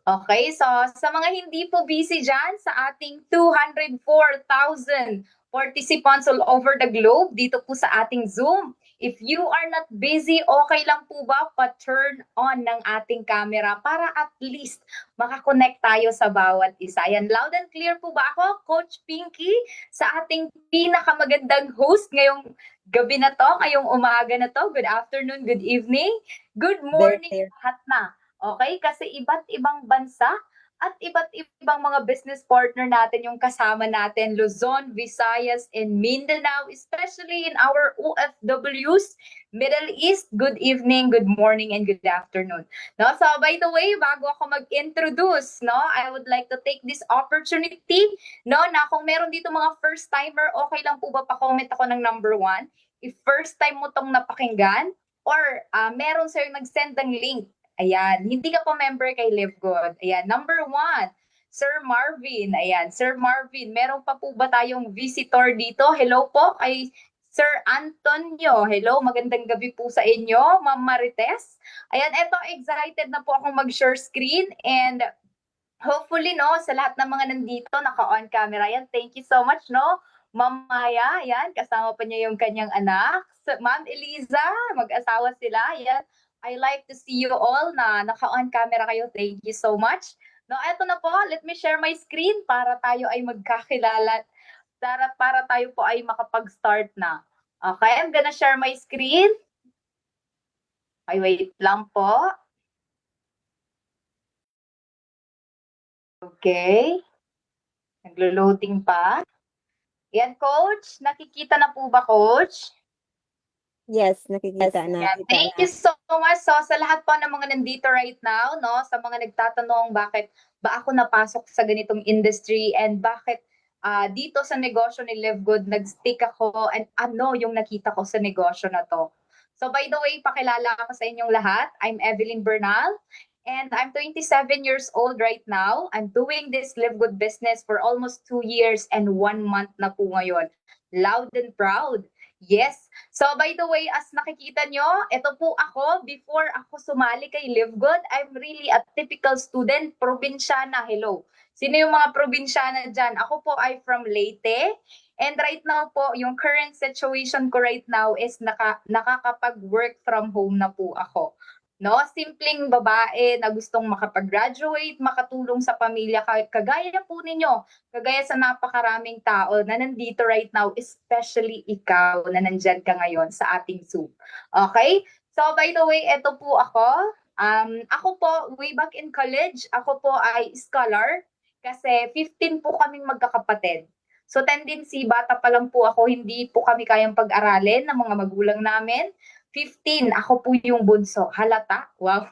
Okay, so sa mga hindi po busy dyan, sa ating 204,000 participants all over the globe, dito po sa ating Zoom, if you are not busy, okay lang po ba pa-turn on ng ating camera para at least makakonect tayo sa bawat isa? Yan, loud and clear po ba ako, Coach Pinky, sa ating pinakamagandang host ngayong gabi na to, ngayong umaga na to? Good afternoon, good evening, good Very morning clear. lahat na. Okay? Kasi iba't ibang bansa at iba't ibang mga business partner natin yung kasama natin, Luzon, Visayas, and Mindanao, especially in our OFWs, Middle East. Good evening, good morning, and good afternoon. No? So, by the way, bago ako mag-introduce, no, I would like to take this opportunity, no, na kung meron dito mga first timer, okay lang po ba pa-comment ako ng number 1? If first time mo tong napakinggan, or meron sa'yo nag-send ng link. Ayan, hindi ka pa member kay Live Good. Ayan, number 1, Sir Marvin. Ayan, Sir Marvin, meron pa po ba tayong visitor dito? Hello po kay Sir Antonio. Hello, magandang gabi po sa inyo, Ma'am Marites. Ayan, eto, excited na po akong mag-share screen and hopefully, no, sa lahat ng mga nandito, naka-on camera yan. Thank you so much, no? Ma'am Maya, yan, kasama pa niya yung kanyang anak. Ma'am Eliza, mag-asawa sila, yan. I like to see you all na naka-on camera kayo. Thank you so much. No, eto na po, let me share my screen para tayo ay magkakilala, para tayo po ay makapag-start na. Okay, I'm gonna share my screen. Ay, wait lang po. Okay. Naglo-loading pa. Yan, Coach. Nakikita na po ba, Coach? Yes, nakikita na. Yan. Thank you so much. So, sa lahat po ng mga nandito right now, no, sa mga nagtatanong bakit ba ako napasok sa ganitong industry and bakit dito sa negosyo ni Live Good nag-stick ako and ano yung nakita ko sa negosyo na to. So, by the way, pakilala ako sa inyong lahat. I'm Evelyn Bernal and I'm 27 years old right now. I'm doing this Live Good business for almost 2 years and 1 month na po ngayon. Loud and proud. Yes. So by the way, as nakikita nyo, ito po ako, before ako sumali kay Live Good, I'm really a typical student, probinsyana, hello. Sino yung mga probinsyana dyan? Ako po ay from Leyte. And right now po, yung current situation ko right now is nakakapag-work from home na po ako. No, simpleng babae na gustong makapag-graduate, makatulong sa pamilya, kagaya po ninyo, kagaya sa napakaraming tao na nandito right now, especially ikaw na nandyan ka ngayon sa ating Zoom. Okay? So, by the way, ito po ako. Ako po, way back in college, ako po ay scholar kasi 15 po kaming magkakapatid. So, tendency, bata pa lang po ako, hindi po kami kayang pag-aralin ng mga magulang namin. 15, ako po yung bunso. Halata? Wow.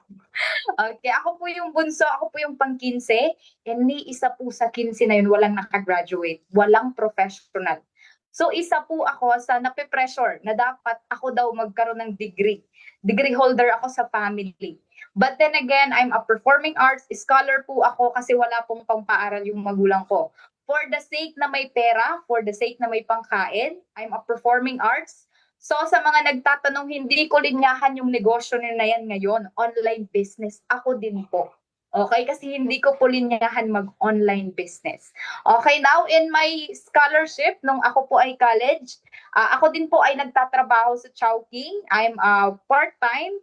Okay, ako po yung bunso, ako po yung pang-15, and ni isa po sa 15 na yun walang nakagraduate, walang professional. So isa po ako sa nape-pressure na dapat ako daw magkaroon ng degree. Degree holder ako sa family. But then again, I'm a performing arts scholar po ako kasi wala pong pang-paaral yung magulang ko. For the sake na may pera, for the sake na may pangkain, I'm a performing arts. So sa mga nagtatanong, hindi ko linyahan yung negosyo na yan ngayon, online business. Ako din po. Okay? Kasi hindi ko po linyahan mag-online business. Okay, now in my scholarship, nung ako po ay college, ako din po ay nagtatrabaho sa Chowking. I'm a part-time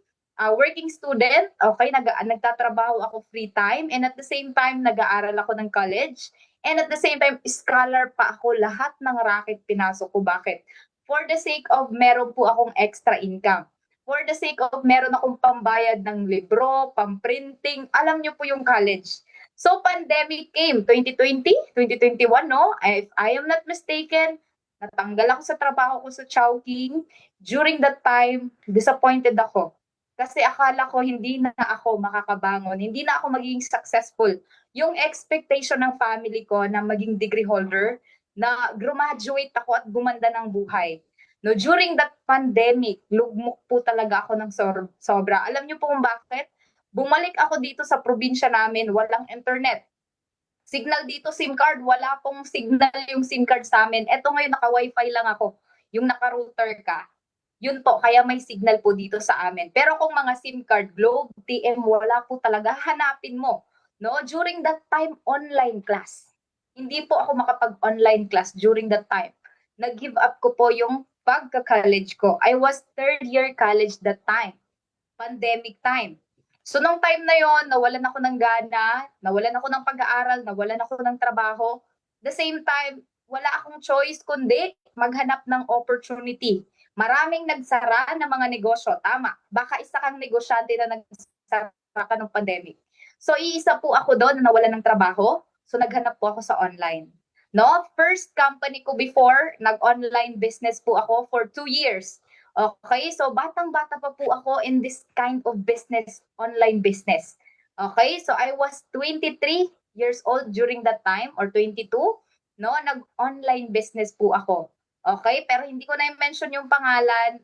working student. Okay, nagtatrabaho ako free time. And at the same time, nag-aaral ako ng college. And at the same time, scholar pa ako. Lahat ng racket pinasok ko. Bakit? For the sake of meron po akong extra income. For the sake of meron akong pambayad ng libro, pamprinting, alam niyo po yung college. So pandemic came, 2020, 2021, no? If I am not mistaken, natanggal ako sa trabaho ko sa Chowking. During that time, disappointed ako. Kasi akala ko hindi na ako makakabangon, hindi na ako magiging successful. Yung expectation ng family ko na maging degree holder, na graduate ako at gumanda ng buhay. No, during that pandemic, lugmok po talaga ako ng sobra. Alam niyo po kung bakit? Bumalik ako dito sa probinsya namin, walang internet. Signal dito, SIM card, wala pong signal yung SIM card sa amin. Eto ngayon, naka-wifi lang ako. Yung naka-router ka. Yun po, kaya may signal po dito sa amin. Pero kung mga SIM card, Globe, TM, wala po talaga, hanapin mo. no? During that time, online class. Hindi po ako makapag-online class during that time. Nag-give up ko po yung pagka-college ko. I was third year college that time. Pandemic time. So nung time na yon, nawalan ako ng gana, nawalan ako ng pag-aaral, nawalan ako ng trabaho. The same time, wala akong choice kundi maghanap ng opportunity. Maraming nagsara ng mga negosyo, tama. Baka isa kang negosyante na nagsara ka ng pandemic. So iisa po ako doon na nawalan ng trabaho. So naghanap po ako sa online. No, first company ko before, nag-online business po ako for 2 years. Okay, so batang-bata pa po ako in this kind of business, online business. Okay, so I was 23 years old during that time or 22, no? Nag-online business po ako. Okay, pero hindi ko na i-mention yung pangalan.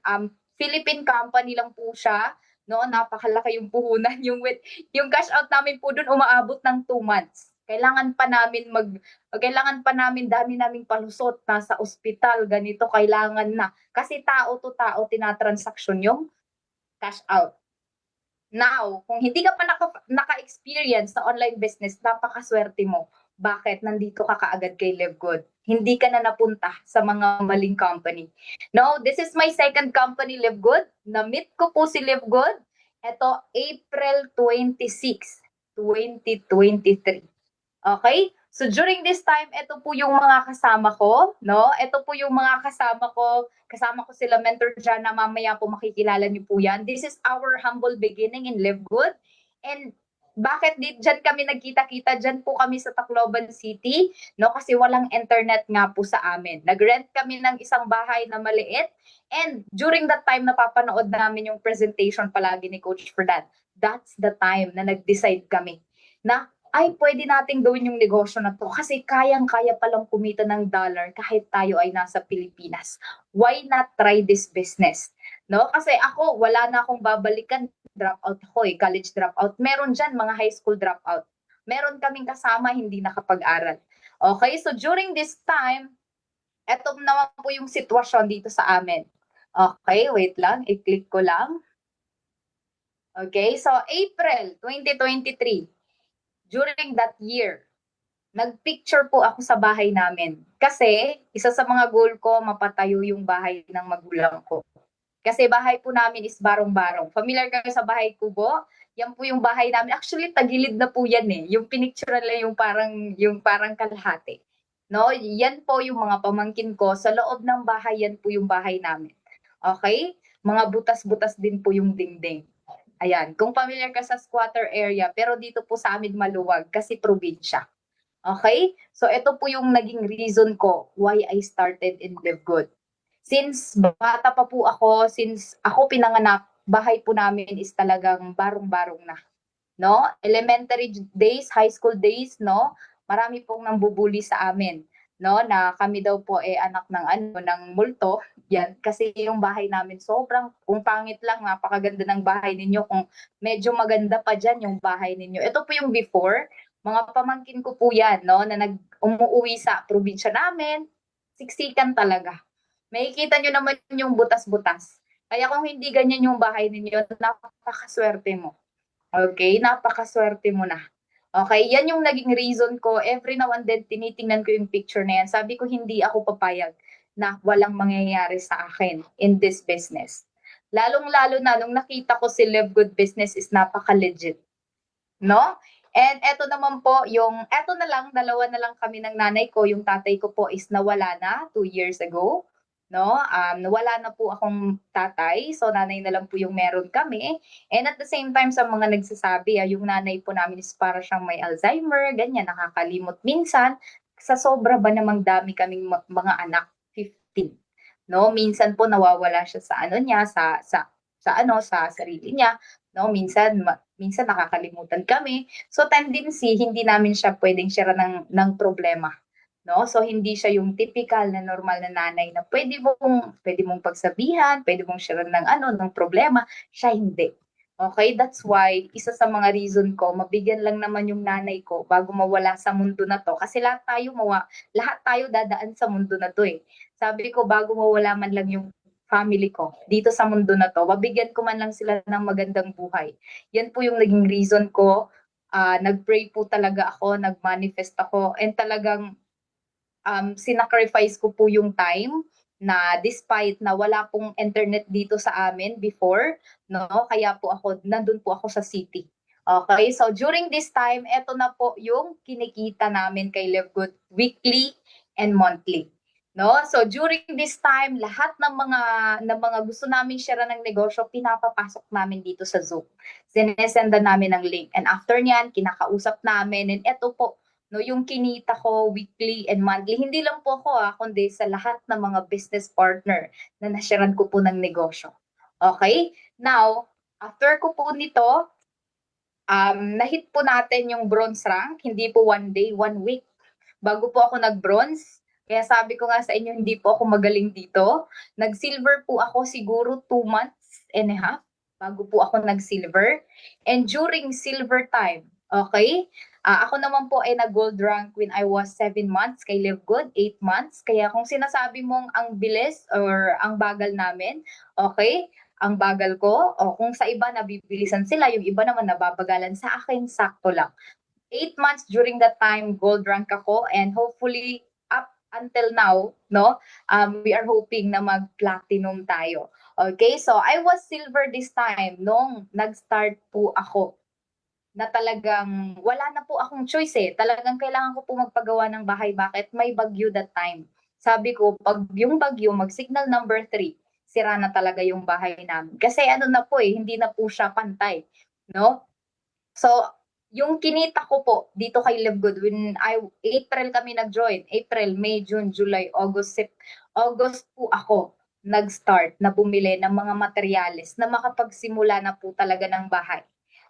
Philippine company lang po siya, no? Napakalaki yung puhunan. Yung cash out namin po doon umaabot ng 2 months. Kailangan pa namin dami naming palusot, nasa ospital, ganito, kailangan na. Kasi tao to tao tinatransaksyon yung cash out. Now, kung hindi ka pa naka-experience sa online business, napakaswerte mo. Bakit? Nandito ka kaagad kay LiveGood. Hindi ka na napunta sa mga maling company. No, this is my second company, LiveGood. Na-meet ko po si LiveGood. Ito, April 26, 2023. Okay? So during this time, ito po yung mga kasama ko, no? Ito po yung mga kasama ko. Kasama ko sila Mentor Jana, mamaya po makikilala niyo po yan. This is our humble beginning in Live Good. And bakit dyan kami nagkita-kita? Dyan po kami sa Tacloban City, no? Kasi walang internet nga po sa amin. Nag-rent kami ng isang bahay na maliit. And during that time, napapanood namin yung presentation palagi ni Coach Ferdan. That's the time na nag-decide kami na ay pwede nating gawin yung negosyo na to kasi kayang-kaya palang kumita ng dollar kahit tayo ay nasa Pilipinas. Why not try this business? No? Kasi ako, wala na akong babalikan. Dropout ako college dropout. Meron dyan mga high school dropout. Meron kaming kasama hindi nakapag-aral. Okay, so during this time, eto naman po yung sitwasyon dito sa amin. Okay, wait lang, i-click ko lang. Okay, so April 2023. During that year, nagpicture po ako sa bahay namin. Kasi, isa sa mga goal ko, mapatayo yung bahay ng magulang ko. Kasi bahay po namin is barong-barong. Familiar kayo sa bahay kubo? Yan po yung bahay namin. Actually, tagilid na po yan eh. Yung pinicture lang yung parang kalahati. No? Yan po yung mga pamangkin ko. Sa loob ng bahay, yan po yung bahay namin. Okay? Mga butas-butas din po yung dingding. Ayan, kung familiar ka sa squatter area, pero dito po sa amin maluwag kasi probinsya. Okay? So ito po yung naging reason ko why I started in Live Good. Since bata pa po ako, since ako pinanganak, bahay po namin is talagang barong-barong na. No? Elementary days, high school days, no? Marami pong nambubuli sa amin, no? Na kami daw po anak ng multo. Yan, kasi yung bahay namin sobrang, kung pangit lang, napakaganda ng bahay ninyo. Kung medyo maganda pa dyan yung bahay ninyo. Ito po yung before, mga pamangkin ko po yan, no? Na umuwi sa probinsya namin, siksikan talaga. Makikita nyo naman yung butas-butas. Kaya kung hindi ganyan yung bahay ninyo, napakaswerte mo. Okay, napakaswerte mo na. Okay, yan yung naging reason ko. Every now and then, tinitingnan ko yung picture na yan. Sabi ko, hindi ako papayag na walang mangyayari sa akin in this business. Lalong-lalo na, nung nakita ko si Live Good Business is napaka-legit. No? And eto naman po, eto na lang, dalawa na lang kami ng nanay ko. Yung tatay ko po is nawala na 2 years ago. No? Wala na po akong tatay, so nanay na lang po yung meron kami. And at the same time, sa mga nagsasabi, yung nanay po namin is para siyang may Alzheimer, ganyan, nakakalimot minsan. Sa sobra ba namang dami kaming mga anak, 15. No, minsan po nawawala siya sa sa sarili niya, no? Minsan nakakalimutan kami. So tendency hindi namin siya pwedeng share ng problema, no? So hindi siya yung typical na normal na nanay na pwede mong pagsabihan, pwede mong share ng problema, siya hindi. Okay, that's why isa sa mga reason ko, mabigyan lang naman yung nanay ko bago mawala sa mundo na to. Kasi lahat tayo dadaan sa mundo na to eh. Sabi ko, bago mawala man lang yung family ko dito sa mundo na to, mabigyan ko man lang sila ng magandang buhay. Yan po yung naging reason ko nag-pray po talaga ako, nag-manifest ako, and talagang sinacrifice ko po yung time na despite na wala pong internet dito sa amin before, no? Kaya po nandun po ako sa city. Okay, so during this time, eto na po yung kinikita namin kay Live Good weekly and monthly. No? So during this time, lahat ng mga gusto namin share ng negosyo, pinapapasok namin dito sa Zoom. Sinesenda namin ng link. And after niyan, kinakausap namin. And eto po, no, yung kinita ko weekly and monthly, hindi lang po ako kundi sa lahat ng mga business partner na nasharan ko po ng negosyo. Okay? Now, after ko po nito, nahit po natin yung bronze rank, hindi po one day, one week. Bago po ako nag-bronze, kaya sabi ko nga sa inyo, hindi po ako magaling dito. Nag-silver po ako siguro 2 months and a half bago po ako nag-silver. And during silver time, okay, ako naman po ay nag-gold rank when I was 7 months, kay Live Good, 8 months. Kaya kung sinasabi mong ang bilis or ang bagal namin, okay, ang bagal ko, o kung sa iba nabibilisan sila, yung iba naman nababagalan, sa akin sakto lang. 8 months during that time, gold rank ako, and hopefully up until now, no, we are hoping na mag-platinum tayo. Okay, so I was silver this time nung nag-start po ako na talagang wala na po akong choice eh. Talagang kailangan ko po magpagawa ng bahay. Bakit? May bagyo that time. Sabi ko, pag yung bagyo, mag-signal number 3, sira na talaga yung bahay namin. Kasi ano na po eh, hindi na po siya pantay. No? So, yung kinita ko po dito kay Live Good, April kami nag-join. April, May, June, July, August, August po ako nag-start na bumili ng mga materyales na makapagsimula na po talaga ng bahay.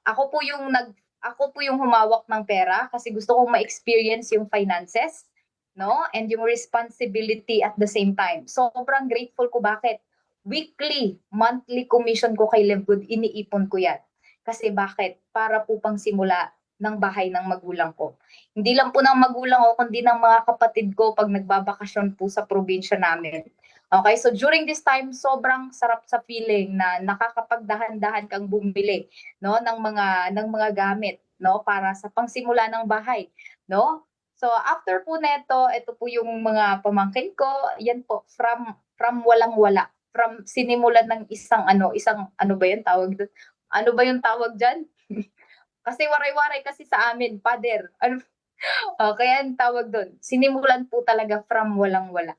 Ako po yung humawak ng pera kasi gusto kong ma-experience yung finances, no? And yung responsibility at the same time. Sobrang grateful ko, bakit? Weekly, monthly commission ko kay Live Good, iniipon ko yan. Kasi bakit? Para po pang simula ng bahay ng magulang ko. Hindi lang po ng magulang ko, kundi ng mga kapatid ko pag nagbabakasyon po sa probinsya namin. Okay, so during this time, sobrang sarap sa feeling na nakakapagdahan-dahan kang bumili, no, ng mga gamit, no, para sa pangsimula ng bahay, no? So after po neto, ito po yung mga pamangkin ko, yan po from walang-wala, from sinimulan ng isang ano ba 'yan tawag doon? Ano ba yung tawag diyan? Kasi waray-waray kasi sa amin, pader. Ano, kaya ang tawag doon. Sinimulan po talaga from walang-wala.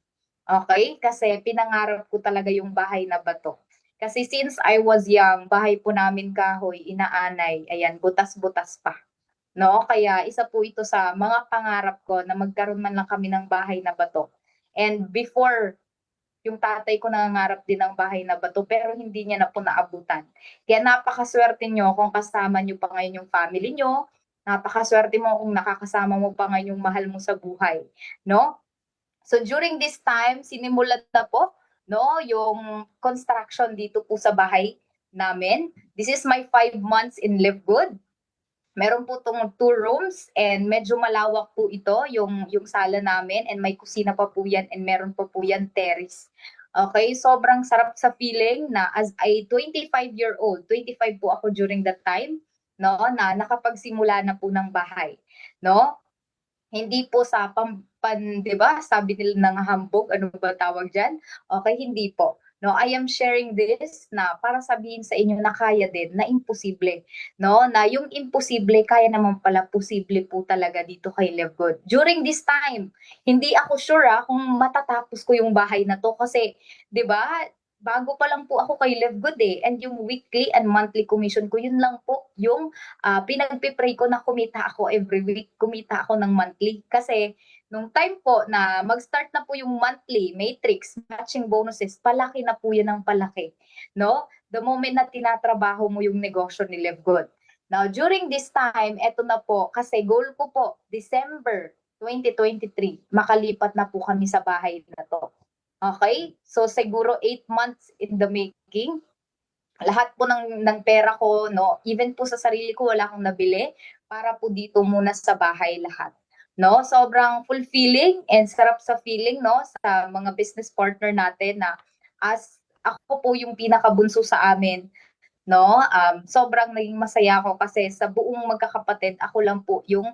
Okay? Kasi pinangarap ko talaga yung bahay na bato. Kasi since I was young, bahay po namin kahoy, inaanay, ayan, butas-butas pa. No? Kaya isa po ito sa mga pangarap ko na magkaroon man lang kami ng bahay na bato. And before, yung tatay ko nangangarap din ng bahay na bato pero hindi niya na po naabutan. Kaya napakaswerte nyo kung kasama nyo pa ngayon yung family nyo, napakaswerte mo kung nakakasama mo pa ngayon yung mahal mo sa buhay, no? So during this time, sinimulan na po, no, yung construction dito po sa bahay namin. This is my 5 months in Live Good. Meron po itong 2 rooms and medyo malawak po ito, yung sala namin, and may kusina pa po yan, and meron pa po yan terrace. Okay, sobrang sarap sa feeling na as a 25-year-old, 25 po ako during that time, no, na nakapagsimula na po ng bahay, no? Hindi po sa 'di ba, sabi nila ng hambog, ano ba tawag diyan? Okay, hindi po. No, I am sharing this na para sabihin sa inyo na kaya din, na imposible, no? Na yung imposible kaya naman pala posible po talaga dito kay Live Good. During this time, hindi ako sure kung matatapos ko yung bahay na 'to kasi 'di ba, bago pa lang po ako kay Live Good eh, and yung weekly and monthly commission ko, yun lang po yung pinagpipray ko na kumita ako every week, kumita ako ng monthly. Kasi nung time po na mag-start na po yung monthly matrix, matching bonuses, palaki na po yan ng palaki. No? The moment na tinatrabaho mo yung negosyo ni Live Good. Now, during this time, eto na po, kasi goal ko po, December 2023, makalipat na po kami sa bahay na to. Okay? So, siguro 8 months in the making. Lahat po ng pera ko, no, even po sa sarili ko, wala akong nabili para po dito muna sa bahay lahat. No, sobrang fulfilling and sarap sa feeling, no, sa mga business partner natin na as ako po yung pinakabunso sa amin, no? Sobrang naging masaya ako kasi sa buong magkakapatid, ako lang po yung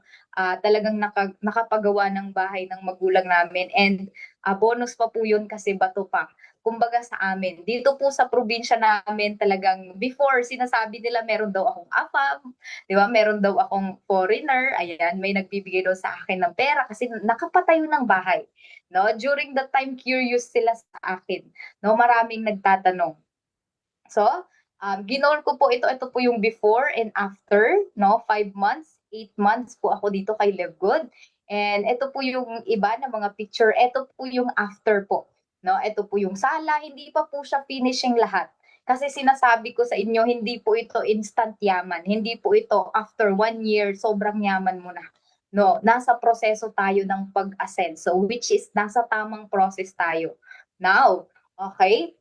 talagang nakapagawa ng bahay ng magulang namin. And bonus pa po yun kasi bato pa. Kumbaga sa amin, dito po sa probinsya namin talagang before sinasabi nila meron daw akong AFAM, 'di ba? Meron daw akong foreigner, ayan, may nagbibigay daw sa akin ng pera kasi nakapatayo ng bahay, no? During that time curious sila sa akin, no? Maraming nagtatanong. So, ginol ko po ito po yung before and after, no? 5 months, 8 months po ako dito kay Live Good. And ito po yung iba na mga picture. Ito po yung after po. No? Ito po yung sala. Hindi pa po siya finishing lahat. Kasi sinasabi ko sa inyo, hindi po ito instant yaman. Hindi po ito after 1 year, sobrang yaman mo na. No, nasa proseso tayo ng pag-ascend. So, which is nasa tamang process tayo. Now, okay,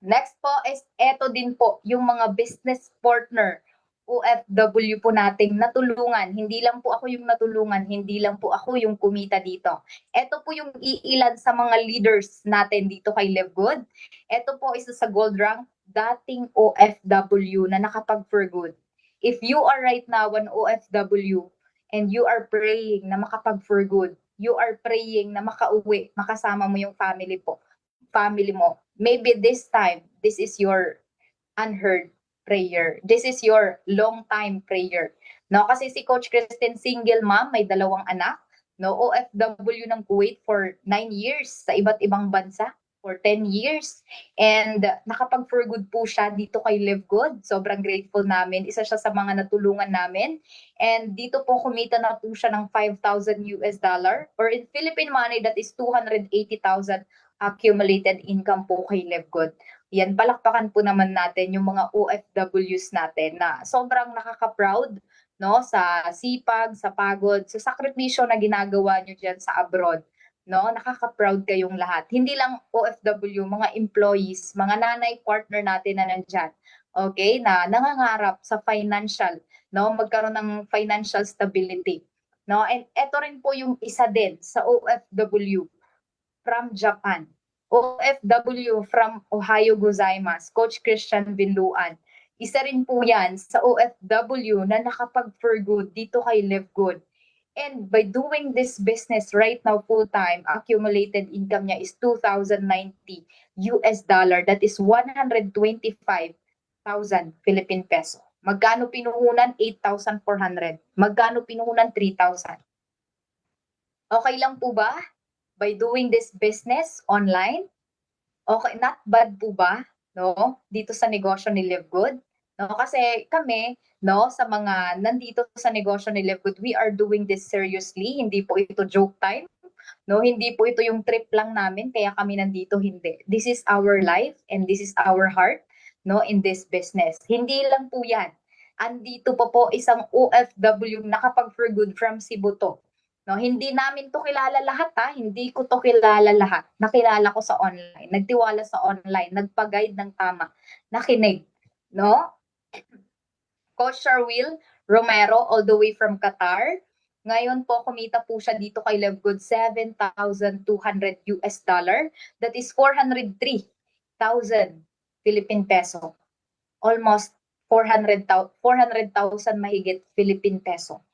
next po is eto din po yung mga business partner, OFW po nating natulungan. Hindi lang po ako yung natulungan, hindi lang po ako yung kumita dito. Eto po yung iilan sa mga leaders natin dito kay Live Good. Eto po isa sa gold rank, dating OFW na nakapag-for good. If you are right now an OFW and you are praying na makapag-for good, you are praying na makauwi, makasama mo yung family mo. Maybe this time, this is your unheard prayer. This is your long time prayer. No, kasi si Coach Kristen single mom, may 2 anak, no, OFW ng Kuwait for 9 years sa iba't ibang bansa for 10 years. And nakapag for good po siya dito kay Live Good. Sobrang grateful namin. Isa siya sa mga natulungan namin. And dito po kumita na po siya ng $5,000 or in Philippine money that is 280,000 accumulated income po kay Live Good. Yan, palakpakan po naman natin yung mga OFWs natin na sobrang nakaka-proud, no, sa sipag, sa pagod, sa sakripisyo na ginagawa nyo dyan sa abroad. No, nakaka-proud kayong lahat. Hindi lang OFW, mga employees, mga nanay partner natin na nandyan. Okay, na nangangarap sa financial, no, magkaroon ng financial stability. No, and eto rin po yung isa din sa OFW from Japan. OFW from Ohio gozaimasu, Coach Christian Binluan. Isa rin po yan sa OFW na nakapag-for good dito kay Live Good. And by doing this business right now full-time, accumulated income niya is 2,090 US dollar. That is 125,000 Philippine peso. Magkano pinuhunan? 8,400. Magkano pinuhunan? 3,000. Okay lang po ba? By doing this business online, okay, not bad po ba, no? Dito sa negosyo ni Live Good, no? Kasi kami, no, sa mga nandito sa negosyo ni Live Good, we are doing this seriously. Hindi po ito joke time, no? Hindi po ito yung trip lang namin kaya kami nandito, hindi. This is our life and this is our heart, no, in this business. Hindi lang po 'yan. Andito pa po isang OFW nakapag-for good from Cebu to. No, hindi namin to kilala lahat ha, hindi ko to kilala lahat. Nakilala ko sa online, nagtiwala sa online, nagpa-guide ng tama, nakinig, no? Coach Sharwil Romero all the way from Qatar. Ngayon po kumita po siya dito kay Live Good 7,200 US dollar. That is 403,000 Philippine peso. Almost 400,000 mahigit Philippine peso.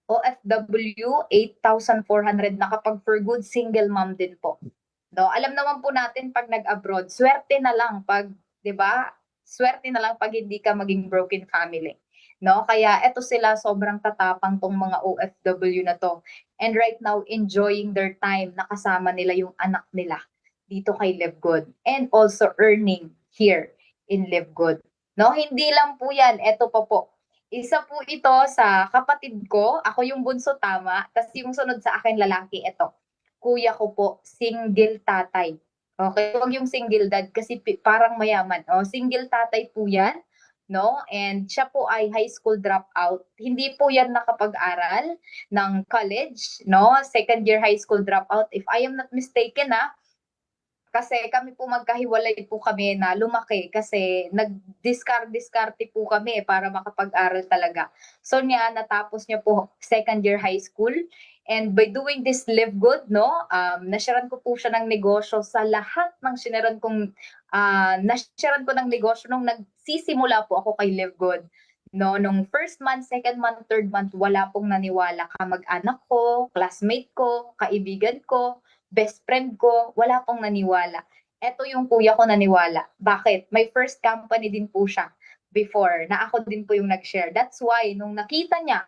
OFW, 8,400 nakapag-for good, single mom din po. No, alam naman po natin pag nag-abroad, swerte na lang pag, 'di ba? Swerte na lang pag hindi ka maging broken family. No, kaya eto sila sobrang tatapang tong mga OFW na to. And right now enjoying their time nakasama nila yung anak nila dito kay Live Good and also earning here in Live Good. No, hindi lang po 'yan, eto pa po. Isa po ito sa kapatid ko, ako yung bunso tama, tas yung sunod sa akin lalaki, ito. Kuya ko po, single tatay. Okay, wag yung single dad kasi parang mayaman. O, single tatay po yan, no? And siya po ay high school dropout. Hindi po yan nakapag-aral ng college, no? Second year high school dropout. If I am not mistaken, Kasi kami po magkahiwalay po kami na lumaki kasi nag-discard-discarte po kami para makapag-aral talaga. So natapos niya po second year high school. And by doing this Live Good, no, nasyaran ko po siya ng negosyo sa lahat ng nasyaran ko ng negosyo nung nagsisimula po ako kay Live Good. No, nung first month, second month, third month, wala pong naniwala. Kamag-anak ko, classmate ko, kaibigan ko, best friend ko, wala pong naniwala. Eto yung kuya ko naniwala. Bakit? May first company din po siya before na ako din po yung nag-share. That's why, nung nakita niya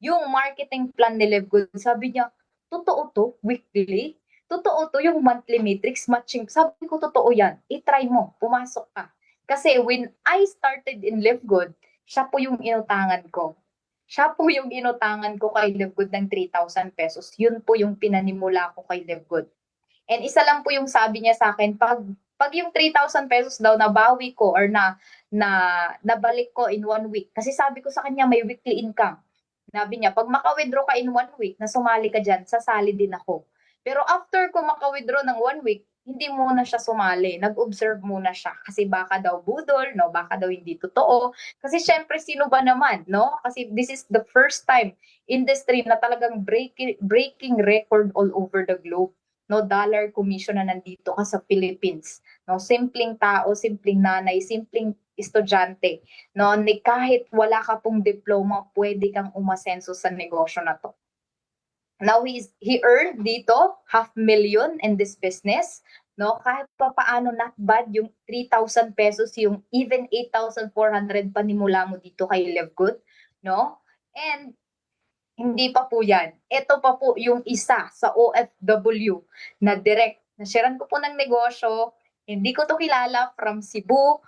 yung marketing plan ni Live Good, sabi niya, totoo to, weekly? Totoo to, yung monthly matrix matching. Sabi ko, totoo yan. I-try mo, pumasok ka. Kasi when I started in Live Good, siya po yung inutangan ko. Siya po yung inutangan ko kay Live Good ng 3,000 pesos. Yun po yung pinanimula ko kay Live Good. And isa lang po yung sabi niya sa akin, pag yung 3,000 pesos daw nabawi ko or nabalik ko in 1 week. Kasi sabi ko sa kanya may weekly income. Sabi niya, pag maka-withdraw ka in 1 week, na sumali ka dyan, sasali din ako. Pero after ko maka-withdraw ng 1 week, hindi muna siya sumali. Nag-observe muna siya. Kasi baka daw budol, no? Baka daw hindi totoo. Kasi syempre, sino ba naman, no? Kasi this is the first time industry na talagang breaking record all over the globe. No, dollar commission na nandito ka sa Philippines. No, simpleng tao, simpleng nanay, simpleng estudyante, no, kahit wala ka pong diploma, pwede kang umasenso sa negosyo na to. Now he earned dito 500,000 in this business, no? Kahit pa paano not bad yung 3,000 pesos, yung even 8,400 panimula mo dito kay Live Good, no? And hindi pa po yan. Ito pa po yung isa sa OFW na direct. Nasharan ko po ng negosyo. Hindi ko to kilala, from Cebu.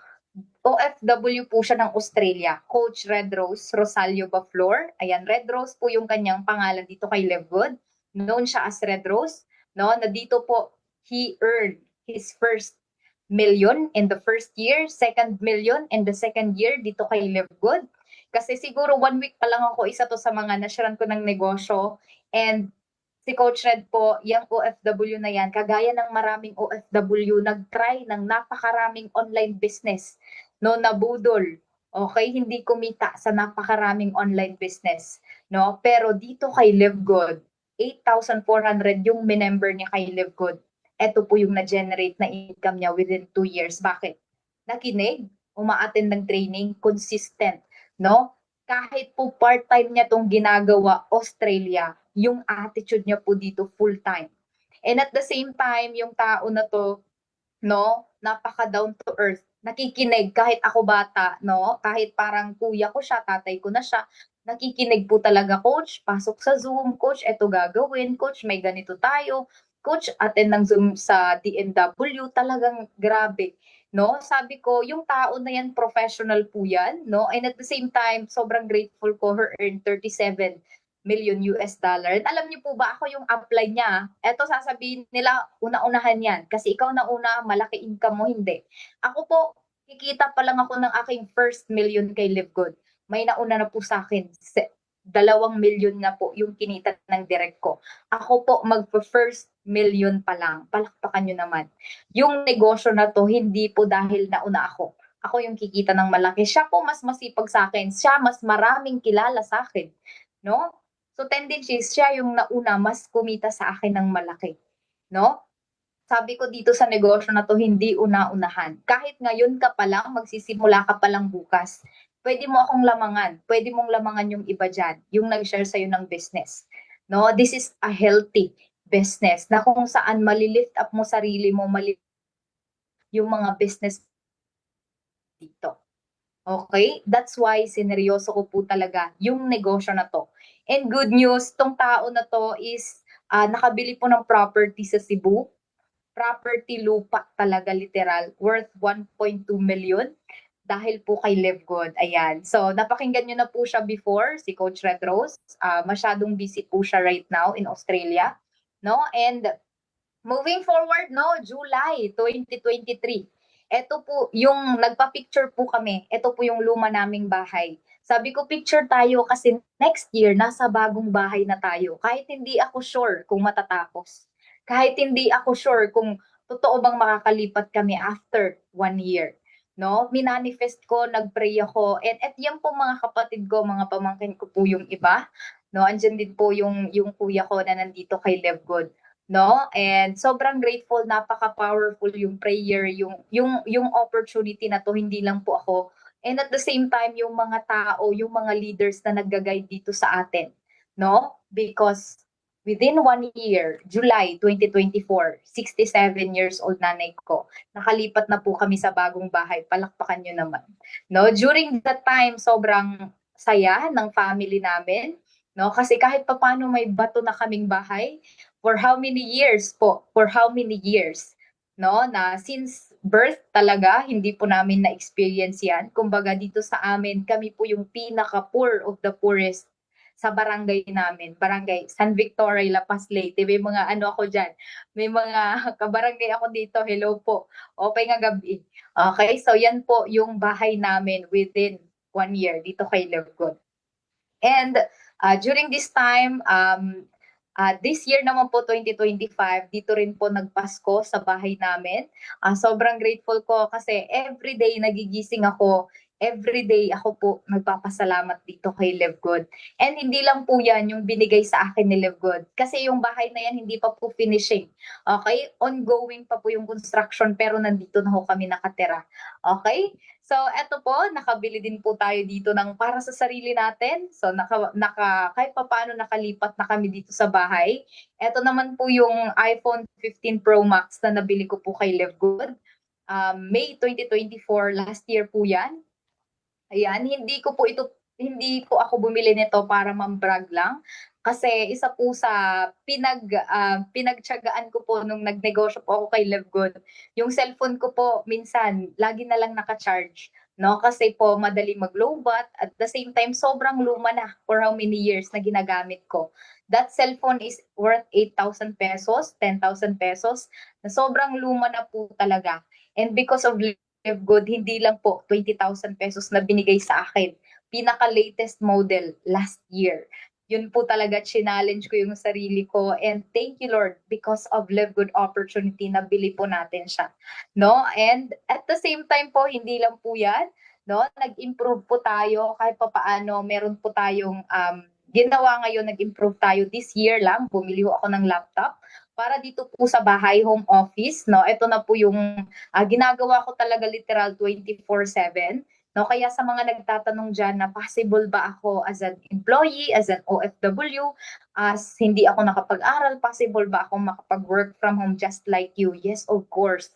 OFW po siya ng Australia. Coach Red Rose Rosalio Baflor. Ayan, Red Rose po yung kanyang pangalan dito kay Live Good. Known siya as Red Rose. No, na dito po, he earned his first million in the first year, second million in the second year dito kay Live Good. Kasi siguro 1 week pa lang ako, isa to sa mga nasyaran ko ng negosyo. And si Coach Red po, yung OFW na yan, kagaya ng maraming OFW, nag-try ng napakaraming online business, no, nabudol. Okay, hindi kumita sa napakaraming online business, no? Pero dito kay Live Good, 8,400 yung member niya kay Live Good. Ito po yung na-generate na income niya within 2 years. Bakit? Nakinig, umaattend ng training, consistent, no? Kahit po part-time niya tong ginagawa, Australia, yung attitude niya po dito full-time. And at the same time, yung tao na to, no, napaka down to earth. Nakikinig kahit ako bata, no? Kahit parang kuya ko siya, tatay ko na siya. Nakikinig po talaga, coach, pasok sa Zoom, coach, eto gagawin, coach, may ganito tayo. Coach, attend ng Zoom sa DMW, talagang grabe. No, sabi ko, yung tao na yan, professional po yan, no? And at the same time, sobrang grateful ko, her earned 37 million US dollar. Alam niyo po ba, ako yung apply niya, eto sasabihin nila, una-unahan yan. Kasi ikaw na una, malaki income mo, hindi. Ako po, kikita pa lang ako ng aking first million kay Live Good. May nauna na po sa akin, 2 million na po yung kinita ng direct ko. Ako po, mag-first million pa lang. Palakpakan nyo naman. Yung negosyo na to, hindi po dahil nauna ako. Ako yung kikita ng malaki. Siya po mas masipag sa akin. Siya mas maraming kilala sa akin. No? So tendency, siya yung nauna mas kumita sa akin ng malaki. No? Sabi ko dito sa negosyo na to, hindi una-unahan. Kahit ngayon ka pa lang, magsisimula ka pa lang bukas, pwede mo akong lamangan. Pwede mong lamangan yung iba dyan, yung nag-share sa'yo ng business. No? This is a healthy business na kung saan malilift up mo sarili mo, yung mga business dito. Okay? That's why sineryoso ko po talaga yung negosyo na to. And good news, tong tao na to is nakabili po ng property sa Cebu. Property, lupa talaga, literal, worth 1.2 million dahil po kay Live Good. Ayan. So, napakinggan nyo na po siya before, si Coach Red Rose. Masyadong busy po siya right now in Australia. No? And moving forward, no, July 2023. Ito po, yung nagpa-picture po kami. Ito po yung luma naming bahay. Sabi ko, picture tayo kasi next year, nasa bagong bahay na tayo. Kahit hindi ako sure kung matatapos. Kahit hindi ako sure kung totoo bang makakalipat kami after 1 year? No? Minanifest ko, nagpray ako, and at yan po mga kapatid ko, mga pamangkin ko po yung iba, no? Andyan din po yung kuya ko na nandito kay Live Good, no? And sobrang grateful, napaka-powerful yung prayer, yung opportunity na to, hindi lang po ako. And at the same time, yung mga tao, yung mga leaders na nag-guide dito sa atin, no? Because within 1 year, July 2024, 67 years old nanay ko, nakalipat na po kami sa bagong bahay. Palakpakan nyo naman. No? During that time, sobrang saya ng family namin. No? Kasi kahit papaano may bato na kaming bahay. For how many years po? For how many years? No? Na since birth talaga, hindi po namin na-experience yan. Kumbaga dito sa amin, kami po yung pinaka-poor of the poorest sa barangay namin, barangay San Victoria, La Paz, Leyte. May mga ano ako dyan, may mga kabarangay ako dito, hello po, okay nga gabi. Okay, so yan po yung bahay namin within 1 year dito kay Levgon. And during this time, this year naman po, 2025, dito rin po nagpasko sa bahay namin. Sobrang grateful ko kasi everyday nagigising ako, everyday ako po nagpapasalamat dito kay Live Good. And hindi lang po yan yung binigay sa akin ni Live Good. Kasi yung bahay na yan hindi pa po finishing. Okay? Ongoing pa po yung construction pero nandito na ho kami nakatira. Okay? So, eto po, nakabili din po tayo dito ng para sa sarili natin. So, kahit pa paano nakalipat na kami dito sa bahay. Eto naman po yung iPhone 15 Pro Max na nabili ko po kay Live Good. May 2024, last year po yan. Ayan, hindi po ako bumili nito para mambrag lang. Kasi isa po sa pinagtiyagaan ko po nung nagnegosyo po ako kay Live Good. Yung cellphone ko po, minsan, lagi na lang naka-charge. No? Kasi po, madali mag-lowbat. At the same time, sobrang luma na for how many years na ginagamit ko. That cellphone is worth 8,000 pesos, 10,000 pesos. Na sobrang luma na po talaga. And because of Live Good, hindi lang po 20,000 pesos na binigay sa akin. Pinaka-latest model last year. Yun po talaga, challenge ko yung sarili ko. And thank you, Lord, because of Live Good opportunity na bili po natin siya. No? And at the same time po, hindi lang po yan. No? Nag-improve po tayo kahit pa paano. Meron po tayong ginawa ngayon, nag-improve tayo this year lang. Bumili ho ako ng laptop para dito po sa bahay, home office. No? Ito na po yung ginagawa ko talaga literal 24/7. No, kaya sa mga nagtatanong dyan na possible ba ako as an employee, as an OFW, as hindi ako nakapag-aral, possible ba ako makapag-work from home just like you? Yes, of course.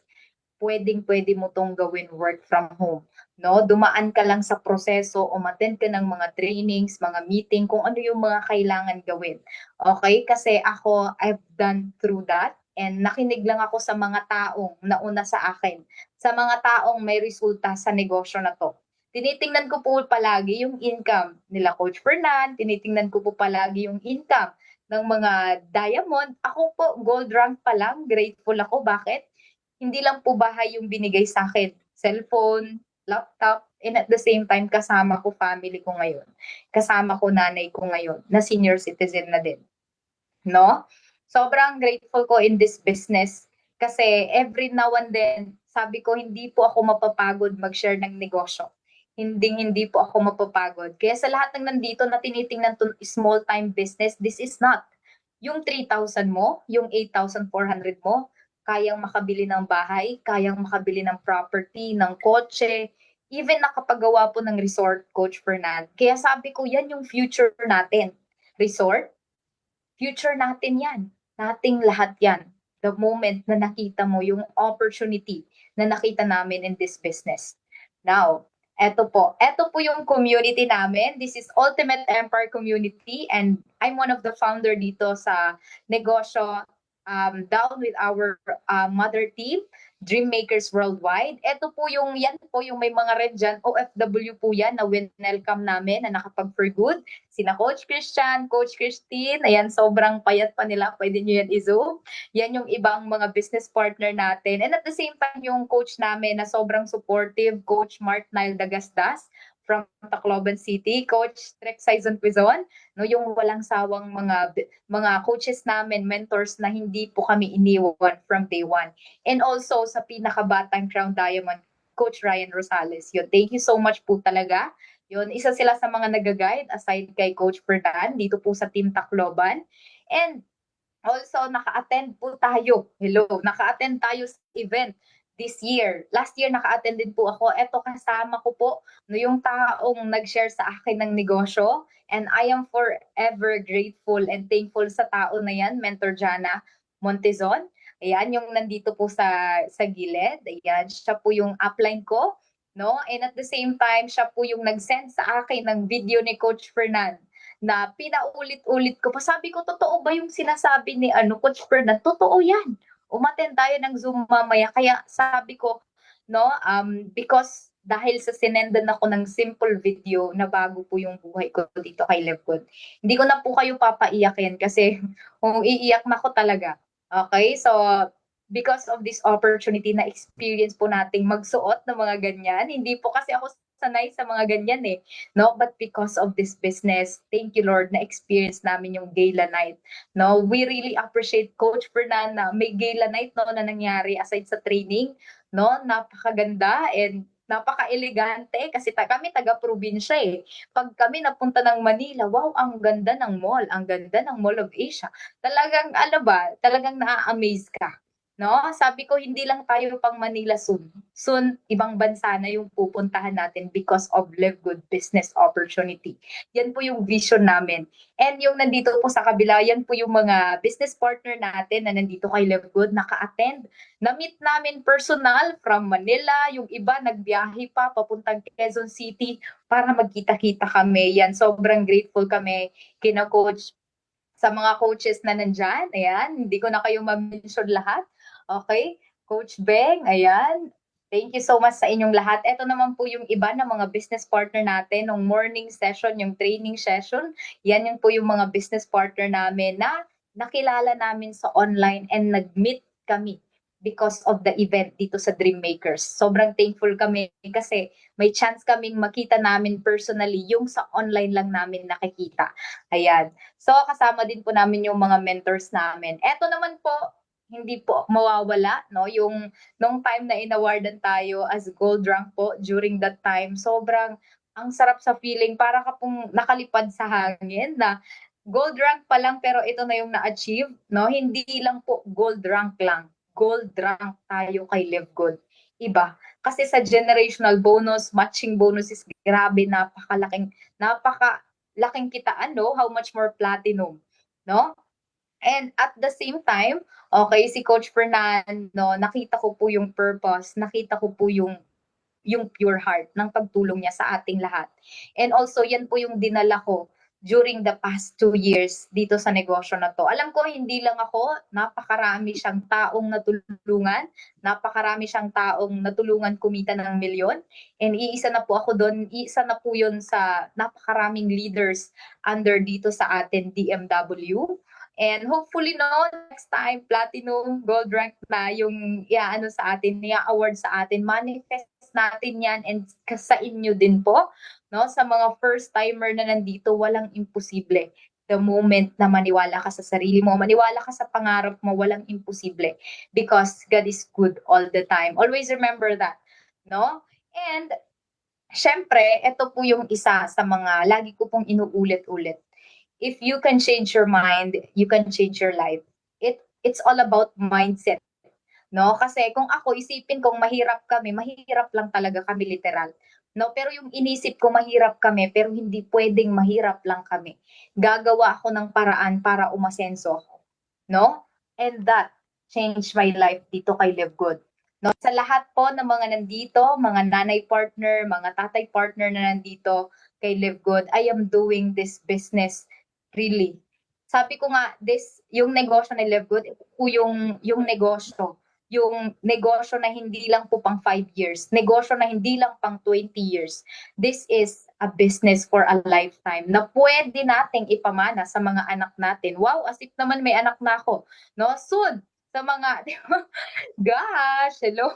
Pwedeng-pwede mo tong gawin work from home. No, dumaan ka lang sa proseso, umattend ka ng mga trainings, mga meeting, kung ano yung mga kailangan gawin. Okay? Kasi ako, I've done through that. And nakinig lang ako sa mga taong nauna sa akin, sa mga taong may resulta sa negosyo na to. Tinitingnan ko po palagi yung income nila Coach Fernan, tinitingnan ko po palagi yung income ng mga diamond. Ako po, gold rank pa lang, grateful ako. Bakit? Hindi lang po bahay yung binigay sa akin. Cellphone, laptop, and at the same time, kasama ko family ko ngayon. Kasama ko nanay ko ngayon, na senior citizen na din. No? Sobrang grateful ko in this business kasi every now and then, sabi ko, hindi po ako mapapagod mag-share ng negosyo. Hindi po ako mapapagod. Kaya sa lahat ng nandito na tinitingnan to small time business, this is not. Yung 3,000 mo, yung 8,400 mo, kayang makabili ng bahay, kayang makabili ng property, ng kotse, even nakapagawa po ng resort, Coach Fernan. Kaya sabi ko, yan yung future natin. Resort, future natin yan. Nating lahat yan. The moment na nakita mo yung opportunity na nakita namin in this business. Now, eto po yung community namin. This is Ultimate Empire Community and I'm one of the founder dito sa negosyo down with our mother team, Dream Makers Worldwide. Ito po yan po yung may mga red dyan, OFW po yan na welcome namin na nakapag-for good. Sina Coach Christian, Coach Christine, ayan, sobrang payat pa nila, pwede nyo yan i-zoom. Yan yung ibang mga business partner natin. And at the same time, yung coach namin na sobrang supportive, Coach Mark Nile Dagasdas, from Tacloban City, Coach Trek Saizon Quizon, no, yung walang sawang mga coaches namin, mentors na hindi po kami iniwan from day one. And also sa pinakabatang Crown Diamond, Coach Ryan Rosales. Yun, thank you so much po talaga. Yun, isa sila sa mga nag-guide aside kay Coach Ferdan dito po sa Team Tacloban. And also, naka-attend po tayo. Hello, naka-attend tayo sa event this year. Last year, naka-attend din po ako. Eto, kasama ko po no, yung taong nag-share sa akin ng negosyo. And I am forever grateful and thankful sa tao na yan, Mentor Jana Montezon. Ayan, yung nandito po sa gilid. Ayan, siya po yung upline ko. No? And at the same time, siya po yung nag-send sa akin ng video ni Coach Fernan na pinaulit-ulit ko pa. Sabi ko, totoo ba yung sinasabi ni Coach Fernan? Totoo yan. Umattend tayo ng Zoom mamaya. Kaya sabi ko, no, because dahil sa sinendan ako ng simple video na bago po yung buhay ko dito kay Levcon. Hindi ko na po kayo papaiyakin kasi kung iiyak na ko talaga. Okay, so because of this opportunity na experience po nating magsuot ng mga ganyan, hindi po kasi ako sanay sa mga ganyan eh. No, but because of this business, thank you Lord na experience namin yung gala night. No, we really appreciate Coach Fernan na may gala night no na nangyari aside sa training, no, napakaganda and napaka-elegante kasi kami taga-probinsya eh. Pag kami napunta ng Manila, wow, ang ganda ng mall, ang ganda ng Mall of Asia. Talagang ano ba, talagang na-amaze ka. No? Sabi ko, hindi lang tayo pang Manila soon. Soon, ibang bansa na yung pupuntahan natin because of Live Good business opportunity. Yan po yung vision namin. And yung nandito po sa kabila, yan po yung mga business partner natin na nandito kay Live Good, naka-attend. Na-meet namin personal from Manila, yung iba nagbiyahe pa papuntang Quezon City para magkita-kita kami. Yan, sobrang grateful kami kina Coach sa mga coaches na nandyan. Ayan, hindi ko na kayo ma-mention lahat. Okay? Coach Beng, ayan. Thank you so much sa inyong lahat. Ito naman po yung iba ng mga business partner natin nung morning session, yung training session. Yan yung po yung mga business partner namin na nakilala namin sa online and nag-meet kami because of the event dito sa Dream Makers. Sobrang thankful kami kasi may chance kaming makita namin personally yung sa online lang namin nakikita. Ayan. So, kasama din po namin yung mga mentors namin. Ito naman po, hindi po mawawala, no? Yung nung time na inawardan tayo as gold rank po during that time, sobrang ang sarap sa feeling, para ka pong nakalipad sa hangin na gold rank pa lang pero ito na yung na-achieve, no? Hindi lang po gold rank lang. Gold rank tayo kay Live Good. Iba. Kasi sa generational bonus, matching bonuses, grabe, napakalaking kitaan, no? How much more platinum, no? And at the same time, okay, si Coach Fernando, nakita ko po yung purpose, nakita ko po yung pure heart ng pagtulong niya sa ating lahat. And also, yan po yung dinala ko during the past 2 years dito sa negosyo na to. Alam ko, hindi lang ako, napakarami siyang taong natulungan, napakarami siyang taong natulungan kumita ng milyon. And iisa na po ako doon, iisa na po yun sa napakaraming leaders under dito sa atin, DMW. And hopefully next time, platinum, gold rank na yung sa atin, award sa atin, manifest natin yan and sa inyo din po, no? Sa mga first timer na nandito, walang imposible. The moment na maniwala ka sa sarili mo, maniwala ka sa pangarap mo, walang imposible. Because God is good all the time. Always remember that, no? And syempre, ito po yung isa sa mga lagi ko pong inuulit-ulit. If you can change your mind, you can change your life. It's all about mindset. No? Kasi kung ako isipin kong mahirap kami, mahirap lang talaga kami literal. No? Pero yung inisip ko mahirap kami, pero hindi pwedeng mahirap lang kami. Gagawa ako ng paraan para umasenso ako. No? And that changed my life dito kay Live Good. No? Sa lahat po ng mga nandito, mga nanay partner, mga tatay partner na nandito kay Live Good, I am doing this business really. Sabi ko nga, yung negosyo ni Live Good, yung negosyo na hindi lang po pang 5 years, negosyo na hindi lang pang 20 years. This is a business for a lifetime na pwede nating ipamana sa mga anak natin. Wow, as if naman may anak na ako. No? Soon, sa mga, di ba? Gosh, hello,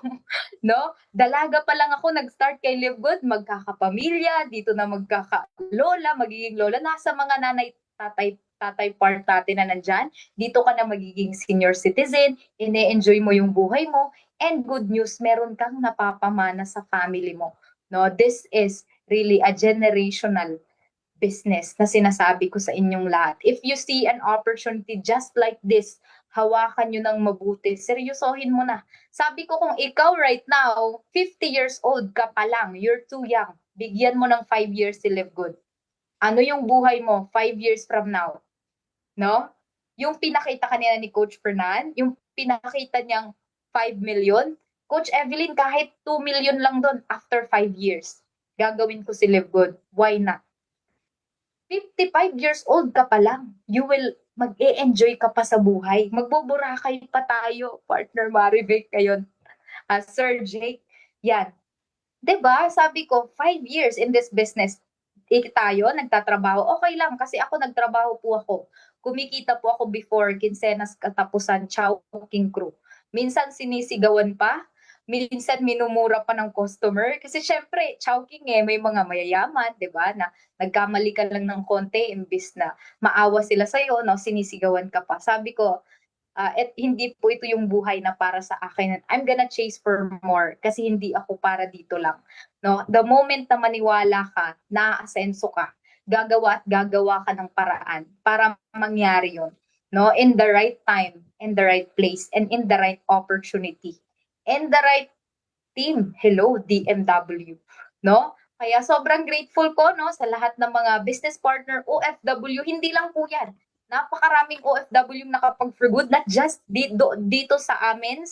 no? Dalaga pa lang ako nag-start kay Live Good, magkakapamilya, dito na magkakalola, magiging lola, nasa mga nanay, tatay part natin na nandyan, dito ka na magiging senior citizen, ine-enjoy mo yung buhay mo, and good news, meron kang napapamana sa family mo. No, this is really a generational business na sinasabi ko sa inyong lahat. If you see an opportunity just like this, hawakan nyo ng mabuti, seryosohin mo na. Sabi ko kung ikaw right now, 50 years old ka pa lang, you're too young, bigyan mo ng 5 years to live good. Ano yung buhay mo 5 years from now? No? Yung pinakita kanina ni Coach Fernan, yung pinakita niyang 5 million, Coach Evelyn, kahit 2 million lang doon after 5 years, gagawin ko si Live Good. Why not? 55 years old ka pa lang, you will mag-e-enjoy ka pa sa buhay. Magbuburakay pa tayo, partner Marivic, kayon, Sir Jake. Yan. 'Di ba? Sabi ko, 5 years in this business. Tayo, nagtatrabaho. Okay lang, kasi ako nagtrabaho po ako. Kumikita po ako before kinsenas katapusan, Chowking crew. Minsan sinisigawan pa, minsan minumura pa ng customer. Kasi syempre, Chowking may mga mayayaman, 'di ba? Na nagkamali ka lang ng konti, imbis na maawa sila sa'yo, no, sinisigawan ka pa. Sabi ko, at hindi po ito yung buhay na para sa akin. I'm gonna chase for more kasi hindi ako para dito lang. No? The moment na maniwala ka, naaasenso ka, gagawa ka ng paraan para mangyari yun. No? In the right time, in the right place, and in the right opportunity. In the right team. Hello, DMW. No? Kaya sobrang grateful ko, no, sa lahat ng mga business partner, OFW, hindi lang po yan. Napakaraming OFW nakapag-for good, not just dito sa amin,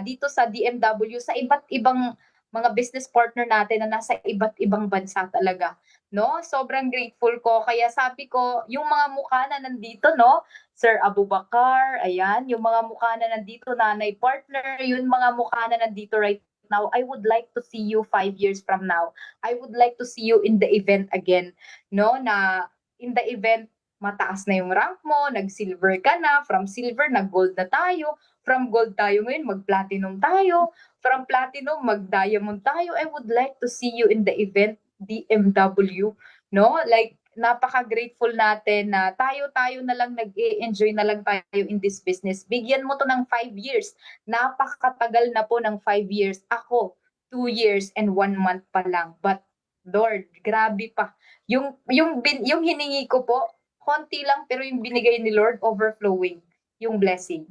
dito sa DMW, sa iba't ibang mga business partner natin na nasa iba't ibang bansa talaga. No? Sobrang grateful ko. Kaya sabi ko, yung mga mukha na nandito, no, Sir Abubakar, ayan, yung mga mukha na nandito, nanay partner, yung mga mukha na nandito right now, I would like to see you 5 years from now. I would like to see you in the event again, no, na in the event, mataas na yung rank mo, nag-silver ka na, from silver, nag-gold na tayo, from gold tayo ngayon, mag-platinum tayo, from platinum, mag-diamond tayo. I would like to see you in the event DMW, no? Like, napaka-grateful natin na tayo na lang nag-e-enjoy na lang tayo in this business. Bigyan mo to ng 5 years. Napakatagal na po ng 5 years. Ako, 2 years and 1 month pa lang. But Lord, grabe pa. Yung hiningi ko po, konti lang, pero yung binigay ni Lord, overflowing yung blessing.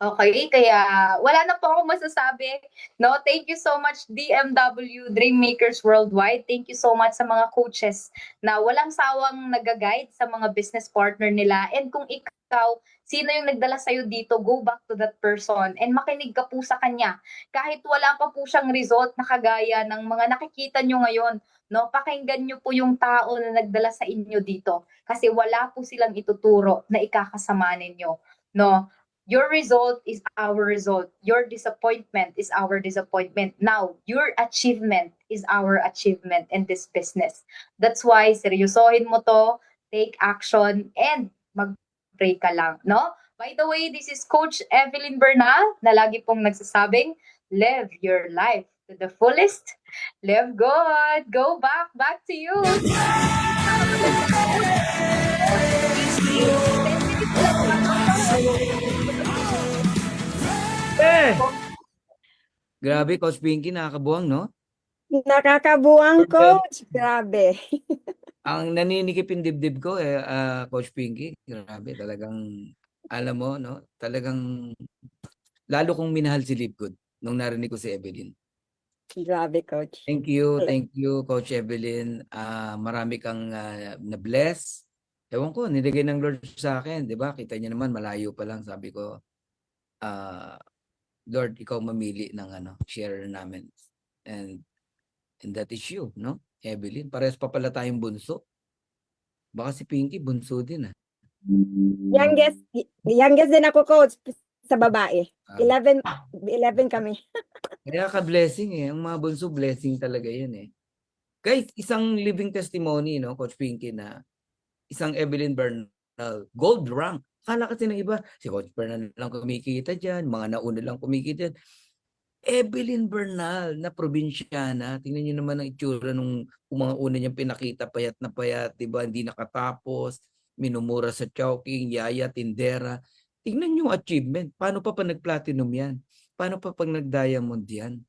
Okay, kaya wala na po ako masasabi. No, thank you so much DMW Dreammakers Worldwide. Thank you so much sa mga coaches na walang sawang nag-guide sa mga business partner nila. And kung ikaw, sino yung nagdala sa'yo dito, go back to that person and makinig ka po sa kanya. Kahit wala pa po siyang result na kagaya ng mga nakikita nyo ngayon, no, pakinggan nyo po yung tao na nagdala sa inyo dito. Kasi wala po silang ituturo na ikakasama ninyo. No, your result is our result. Your disappointment is our disappointment. Now, your achievement is our achievement in this business. That's why, seryosohin mo to, take action, and mag-pray ka lang, no? By the way, this is Coach Evelyn Bernal na lagi pong nagsasabing, live your life to the fullest. Live good. Go back to you. Grabe, Coach Pinky, nakakabuwang, no? Nakakabuwang, coach. Grabe. Ang naninikip yung dibdib ko, Coach Pinky. Grabe, talagang, alam mo, no? Talagang, lalo kong minahal si Live Good nung narinig ko si Evelyn. Grabe, coach. Thank you, Coach Evelyn. Marami kang na-bless. Ewan ko, nilagay ng Lord sa akin, di ba? Kita niyo naman, malayo pa lang, sabi ko, Lord, ikaw mamili ng share namin. And that is you, no? Evelyn, parehas pa pala tayong bunso. Baka si Pinky bunso din, ah. Youngest din ako, coach, sa babae. 11 kami. Kaya ka-blessing eh. Ang mga bunso, blessing talaga yun eh. Guys, isang living testimony, no, Coach Pinky, na isang Evelyn Bernal, gold rank Akala kasi ng iba, si Coach Bernal lang kumikita diyan, mga nauna lang kumikita diyan. Evelyn Bernal na probinsyana, tingnan niyo naman ang itsura nung mga una niyang pinakita, payat na payat, 'di ba? Hindi nakatapos, minumura sa chowking, yaya, tindera. Tingnan niyo yung achievement. Paano pa nag-platinum 'yan? Paano pa pag nag-diamond 'yan?